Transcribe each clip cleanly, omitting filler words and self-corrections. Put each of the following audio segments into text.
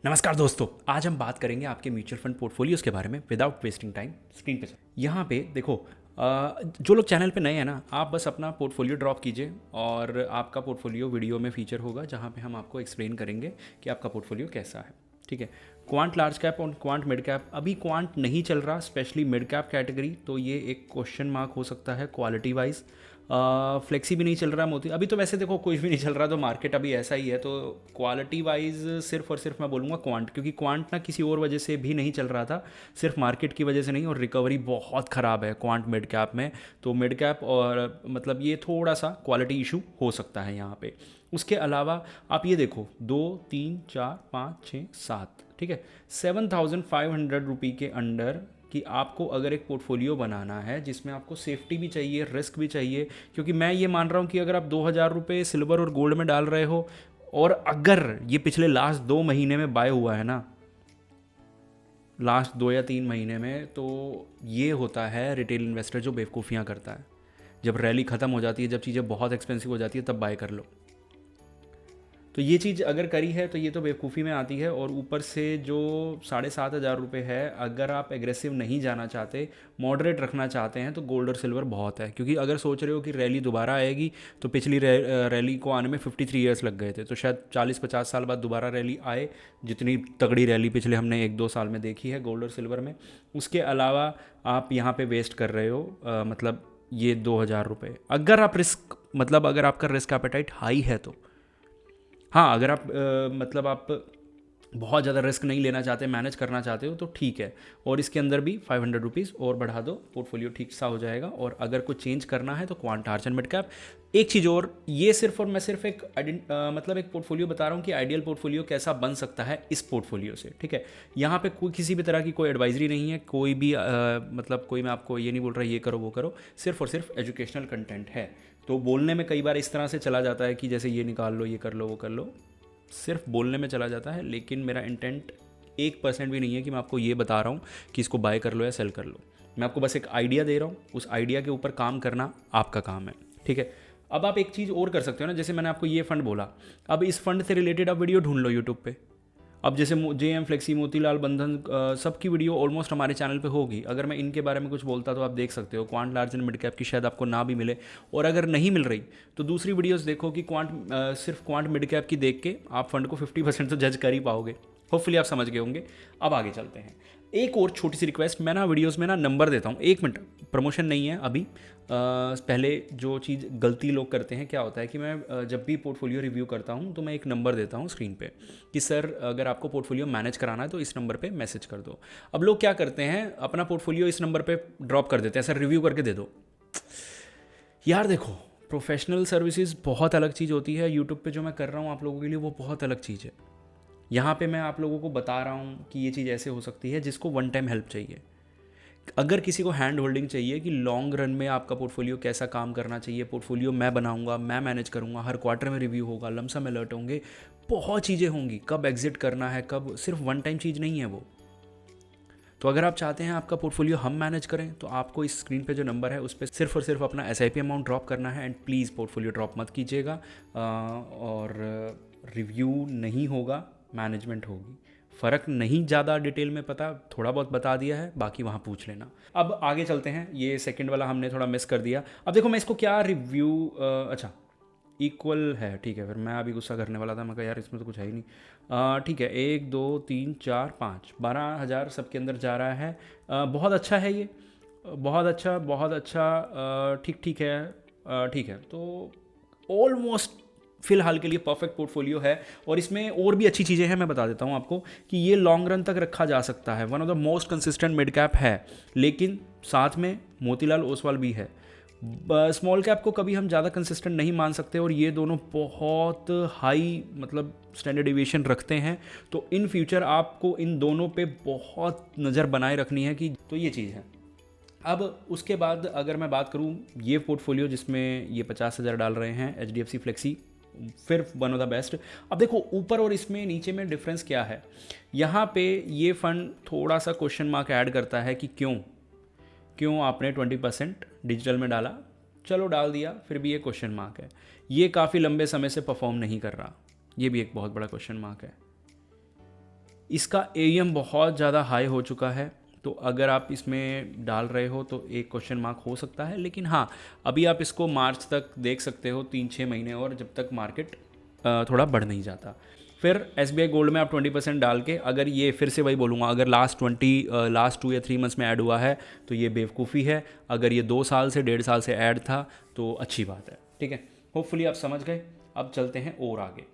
नमस्कार दोस्तों, आज हम बात करेंगे आपके म्यूचुअल फंड पोर्टफोलियोज़ के बारे में विदाउट वेस्टिंग टाइम। स्क्रीन पे यहाँ पे देखो, जो लोग चैनल पे नए हैं ना, आप बस अपना पोर्टफोलियो ड्रॉप कीजिए और आपका पोर्टफोलियो वीडियो में फीचर होगा जहाँ पे हम आपको एक्सप्लेन करेंगे कि आपका पोर्टफोलियो कैसा है। ठीक है, क्वांट लार्ज कैप और क्वांट मिड कैप, अभी क्वांट नहीं चल रहा, स्पेशली मिड कैप कैटेगरी, तो ये एक क्वेश्चन मार्क हो सकता है क्वालिटी वाइज। फ्लेक्सी भी नहीं चल रहा, मोती अभी तो वैसे देखो कुछ भी नहीं चल रहा, तो मार्केट अभी ऐसा ही है। तो क्वालिटी वाइज सिर्फ और सिर्फ मैं बोलूँगा क्वांट, क्योंकि क्वांट ना किसी और वजह से भी नहीं चल रहा था, सिर्फ मार्केट की वजह से नहीं, और रिकवरी बहुत ख़राब है क्वांट मिड कैप में। तो मिड कैप और मतलब ये थोड़ा सा क्वालिटी इशू हो सकता है यहाँ पे। उसके अलावा आप ये देखो, 2 3 4 5 6 7, ठीक है, 7,500 रुपये के अंडर कि आपको अगर एक पोर्टफोलियो बनाना है जिसमें आपको सेफ्टी भी चाहिए, रिस्क भी चाहिए, क्योंकि मैं ये मान रहा हूँ कि अगर आप 2,000 रुपये सिल्वर और गोल्ड में डाल रहे हो और अगर ये पिछले लास्ट 2 महीने में बाय हुआ है ना, लास्ट 2 या 3 महीने में, तो ये होता है रिटेल इन्वेस्टर जो बेवकूफ़ियाँ करता है। जब रैली ख़त्म हो जाती है, जब चीज़ें बहुत एक्सपेंसिव हो जाती है, तब बाय कर लो। तो ये चीज़ अगर करी है तो ये तो बेवकूफ़ी में आती है। और ऊपर से जो 7,500 रुपये है, अगर आप एग्रेसिव नहीं जाना चाहते, मॉडरेट रखना चाहते हैं, तो गोल्ड और सिल्वर बहुत है। क्योंकि अगर सोच रहे हो कि रैली दोबारा आएगी, तो पिछली रैली को आने में 53 ईयर्स लग गए थे, तो शायद 40-50 साल बाद दोबारा रैली आए, जितनी तगड़ी रैली पिछले हमने 1-2 साल में देखी है गोल्ड और सिल्वर में। उसके अलावा आप यहाँ पे वेस्ट कर रहे हो मतलब ये 2,000 रुपये। अगर आप रिस्क मतलब अगर आपका रिस्क एपेटाइट हाई है तो हाँ, अगर आप मतलब आप बहुत ज़्यादा रिस्क नहीं लेना चाहते, मैनेज करना चाहते हो, तो ठीक है। और इसके अंदर भी 500 रुपीज़ और बढ़ा दो, पोर्टफोलियो ठीक सा हो जाएगा। और अगर कुछ चेंज करना है तो quant arch and mid cap. एक चीज़ और, ये सिर्फ और मैं सिर्फ एक मतलब एक पोर्टफोलियो बता रहा हूँ कि आइडियल पोर्टफोलियो कैसा बन सकता है इस पोर्टफोलियो से। ठीक है, यहाँ पे कोई किसी भी तरह की कोई एडवाइजरी नहीं है, कोई भी मतलब कोई मैं आपको ये नहीं बोल रहा ये करो वो करो, सिर्फ और सिर्फ एजुकेशनल कंटेंट है। तो बोलने में कई बार इस तरह से चला जाता है कि जैसे ये निकाल लो, ये कर लो, वो कर लो, सिर्फ बोलने में चला जाता है। लेकिन मेरा इंटेंट 1% भी नहीं है कि मैं आपको ये बता रहा हूँ कि इसको बाय कर लो या सेल कर लो। मैं आपको बस एक आइडिया दे रहा हूँ, उस आइडिया के ऊपर काम करना आपका काम है। ठीक है, अब आप एक चीज़ और कर सकते हो ना, जैसे मैंने आपको ये फंड बोला, अब इस फंड से रिलेटेड आप वीडियो ढूंढ लो यूट्यूब पे। अब जैसे JM फ्लेक्सी, मोतीलाल बंधन, सबकी वीडियो ऑलमोस्ट हमारे चैनल पे होगी। अगर मैं इनके बारे में कुछ बोलता तो आप देख सकते हो। Quant large and mid cap की शायद आपको ना भी मिले, और अगर नहीं मिल रही तो दूसरी वीडियोस देखो कि सिर्फ क्वांट मिड कैप की देख के आप फंड को 50% तो जज कर ही पाओगे। होपफुली आप समझ गए होंगे। अब आगे चलते हैं। एक और छोटी सी रिक्वेस्ट, मैं ना वीडियोस में ना नंबर देता हूँ, 1 मिनट, प्रमोशन नहीं है अभी। पहले जो चीज़ गलती लोग करते हैं, क्या होता है कि मैं जब भी पोर्टफोलियो रिव्यू करता हूँ तो मैं एक नंबर देता हूँ स्क्रीन पे कि सर अगर आपको पोर्टफोलियो मैनेज कराना है तो इस नंबर पे मैसेज कर दो। अब लोग क्या करते हैं, अपना पोर्टफोलियो इस नंबर पे ड्रॉप कर देते हैं, सर रिव्यू करके दे दो। यार देखो, प्रोफेशनल सर्विसेज बहुत अलग चीज़ होती है, यूट्यूब पे जो मैं कर रहा हूँ आप लोगों के लिए वो बहुत अलग चीज़ है। यहाँ पे मैं आप लोगों को बता रहा हूँ कि ये चीज़ ऐसे हो सकती है, जिसको वन टाइम हेल्प चाहिए। अगर किसी को हैंड होल्डिंग चाहिए कि लॉन्ग रन में आपका पोर्टफोलियो कैसा काम करना चाहिए, पोर्टफोलियो मैं बनाऊंगा, मैं मैनेज करूंगा, हर क्वार्टर में रिव्यू होगा, लमसम अलर्ट होंगे, बहुत चीज़ें होंगी, कब एग्जिट करना है, कब, सिर्फ वन टाइम चीज़ नहीं है वो। तो अगर आप चाहते हैं आपका पोर्टफोलियो हम मैनेज करें, तो आपको इस स्क्रीन पे जो नंबर है उस पर सिर्फ और सिर्फ अपना SIP अमाउंट ड्रॉप करना है। एंड प्लीज़ पोर्टफोलियो ड्रॉप मत कीजिएगा। और रिव्यू नहीं होगा, मैनेजमेंट होगी। फ़र्क नहीं ज़्यादा डिटेल में पता, थोड़ा बहुत बता दिया है, बाकी वहाँ पूछ लेना। अब आगे चलते हैं, ये सेकंड वाला हमने थोड़ा मिस कर दिया। अब देखो मैं इसको क्या रिव्यू, अच्छा इक्वल है, ठीक है। फिर मैं अभी गुस्सा करने वाला था, मैं कहा यार इसमें तो कुछ है ही नहीं। ठीक है, 1 2 3 4 5, 12,000 सबके अंदर जा रहा है। बहुत अच्छा है ये, बहुत अच्छा, बहुत अच्छा। ठीक ठीक है, ठीक है। तो ऑलमोस्ट फिलहाल के लिए परफेक्ट पोर्टफोलियो है। और इसमें और भी अच्छी चीज़ें हैं, मैं बता देता हूँ आपको कि ये लॉन्ग रन तक रखा जा सकता है, one of the most consistent mid cap है। लेकिन साथ में मोतीलाल ओसवाल भी है। स्मॉल कैप को कभी हम ज़्यादा कंसिस्टेंट नहीं मान सकते, और ये दोनों बहुत हाई मतलब स्टैंडर्ड डिविएशन रखते हैं। तो इन फ्यूचर आपको इन दोनों पे बहुत नज़र बनाए रखनी है कि, तो ये चीज़ है। अब उसके बाद अगर मैं बात करूँ, ये पोर्टफोलियो जिसमें ये 50,000 डाल रहे हैं, HDFC फ्लेक्सी, फिर वन ऑफ द बेस्ट। अब देखो ऊपर और इसमें नीचे में डिफरेंस क्या है। यहाँ पे ये फंड थोड़ा सा क्वेश्चन मार्क ऐड करता है कि क्यों क्यों आपने 20% डिजिटल में डाला। चलो डाल दिया, फिर भी ये क्वेश्चन मार्क है। ये काफ़ी लंबे समय से परफॉर्म नहीं कर रहा, ये भी एक बहुत बड़ा क्वेश्चन मार्क है। इसका एम बहुत ज़्यादा हाई हो चुका है, तो अगर आप इसमें डाल रहे हो तो एक क्वेश्चन मार्क हो सकता है। लेकिन हाँ, अभी आप इसको मार्च तक देख सकते हो, 3-6 महीने और, जब तक मार्केट थोड़ा बढ़ नहीं जाता। फिर एस बी आई गोल्ड में आप 20% डाल के, अगर ये फिर से वही बोलूँगा, अगर लास्ट 2 या 3 मंथ्स में ऐड हुआ है तो ये बेवकूफ़ी है। अगर ये 2 साल से 1.5 साल से ऐड था तो अच्छी बात है। ठीक है, होपफुली आप समझ गए। अब चलते हैं और आगे।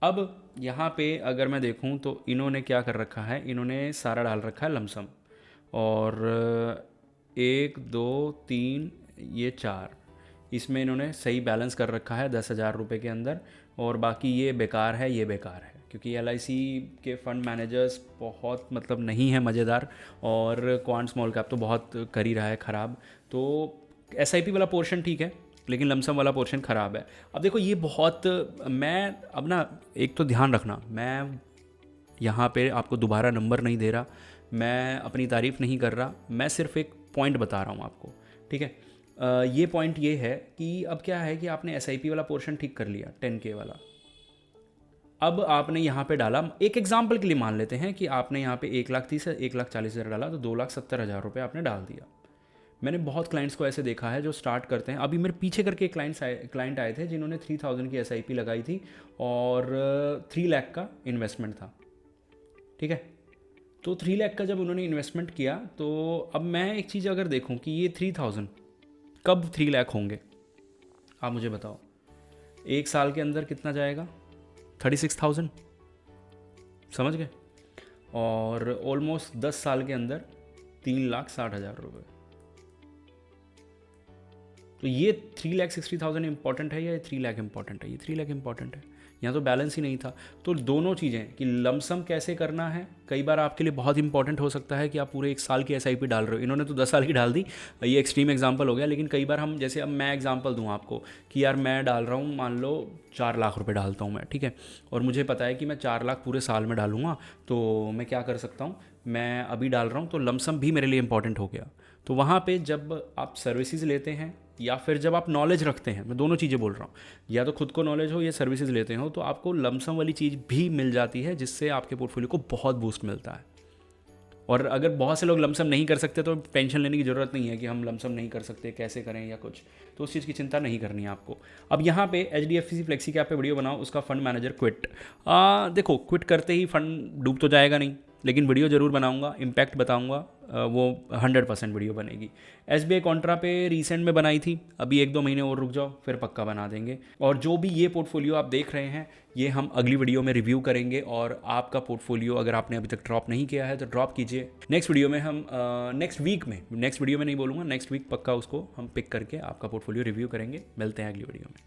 अब यहाँ पे अगर मैं देखूँ तो इन्होंने क्या कर रखा है, इन्होंने सारा डाल रखा है लमसम, और 1, 2, 3, ये 4, इसमें इन्होंने सही बैलेंस कर रखा है 10,000 रुपये के अंदर। और बाकी ये बेकार है, ये बेकार है, क्योंकि एल के फ़ंड मैनेजर्स बहुत मतलब नहीं है मज़ेदार, और क्वांट स्मॉल कैप तो बहुत कर ही रहा है ख़राब। तो एस वाला पोर्शन ठीक है, लेकिन लमसम वाला पोर्शन ख़राब है। अब देखो ये बहुत, मैं अब ना, एक तो ध्यान रखना, मैं यहाँ पे आपको दोबारा नंबर नहीं दे रहा, मैं अपनी तारीफ़ नहीं कर रहा, मैं सिर्फ एक पॉइंट बता रहा हूँ आपको। ठीक है, ये पॉइंट ये है कि अब क्या है कि आपने एस वाला पोर्शन ठीक कर लिया 10K वाला। अब आपने यहाँ पे डाला, एक एग्जाम्पल के लिए मान लेते हैं कि आपने यहाँ पे 1,30,000 डाला, तो 2,70,000 रुपये आपने डाल दिया। मैंने बहुत क्लाइंट्स को ऐसे देखा है जो स्टार्ट करते हैं। अभी मेरे पीछे करके क्लाइंट आए थे जिन्होंने 3,000 की एस लगाई थी और 3 लाख का इन्वेस्टमेंट था। ठीक है, तो 3 लाख का जब उन्होंने इन्वेस्टमेंट किया, तो अब मैं एक चीज़ अगर देखूं कि ये 3,000 कब 3 लाख होंगे, आप मुझे बताओ। 1 साल के अंदर कितना जाएगा? 36,000, समझ गए? और ऑलमोस्ट 10 साल के अंदर 3,60,000 रुपये। तो ये 3,60,000 इंपॉर्टेंट है या ये 3 लाख इंपॉर्टेंट है? ये 3 लाख इंपॉर्टेंट है। यहाँ तो बैलेंस ही नहीं था। तो दोनों चीज़ें कि लमसम कैसे करना है, कई बार आपके लिए बहुत इंपॉर्टेंट हो सकता है कि आप पूरे 1 साल की SIP डाल रहे हो। इन्होंने तो 10 साल की डाल दी, ये एक्सट्रीम एग्जाम्पल हो गया। लेकिन कई बार हम, जैसे अब मैं एग्जाम्पल दूँ आपको कि यार मैं डाल रहा हूँ, मान लो 4 लाख रुपये डालता हूँ मैं, ठीक है, और मुझे पता है कि मैं 4 लाख पूरे साल में डालूंगा, तो मैं क्या कर सकता हूँ, मैं अभी डाल रहा हूँ, तो लमसम भी मेरे लिए इंपॉर्टेंट हो गया। तो वहाँ पे जब आप सर्विसेज लेते हैं या फिर जब आप नॉलेज रखते हैं, मैं दोनों चीज़ें बोल रहा हूँ, या तो खुद को नॉलेज हो या सर्विसेज लेते हो, तो आपको लमसम वाली चीज़ भी मिल जाती है, जिससे आपके पोर्टफोलियो को बहुत बूस्ट मिलता है। और अगर बहुत से लोग लमसम नहीं कर सकते तो टेंशन लेने की ज़रूरत नहीं है कि हम लमसम नहीं कर सकते, कैसे करें या कुछ, तो उस चीज़ की चिंता नहीं करनी है आपको। अब यहाँ पे HDFC फ्लेक्सी कैप पे वीडियो बनाओ, उसका फंड मैनेजर क्विट। देखो, क्विट करते ही फंड डूब तो जाएगा नहीं, लेकिन वीडियो ज़रूर बनाऊंगा, इम्पैक्ट बताऊंगा, वो 100% वीडियो बनेगी। SBI कॉन्ट्रा पे रिसेंट में बनाई थी, अभी 1-2 महीने और रुक जाओ, फिर पक्का बना देंगे। और जो भी ये पोर्टफोलियो आप देख रहे हैं, ये हम अगली वीडियो में रिव्यू करेंगे। और आपका पोर्टफोलियो अगर आपने अभी तक ड्रॉप नहीं किया है तो ड्रॉप कीजिए। नेक्स्ट वीडियो में हम नेक्स्ट वीडियो में नहीं बोलूँगा, नेक्स्ट वीक पक्का उसको हम पिक करके आपका पोर्टफोलियो रिव्यू करेंगे। मिलते हैं अगली वीडियो में।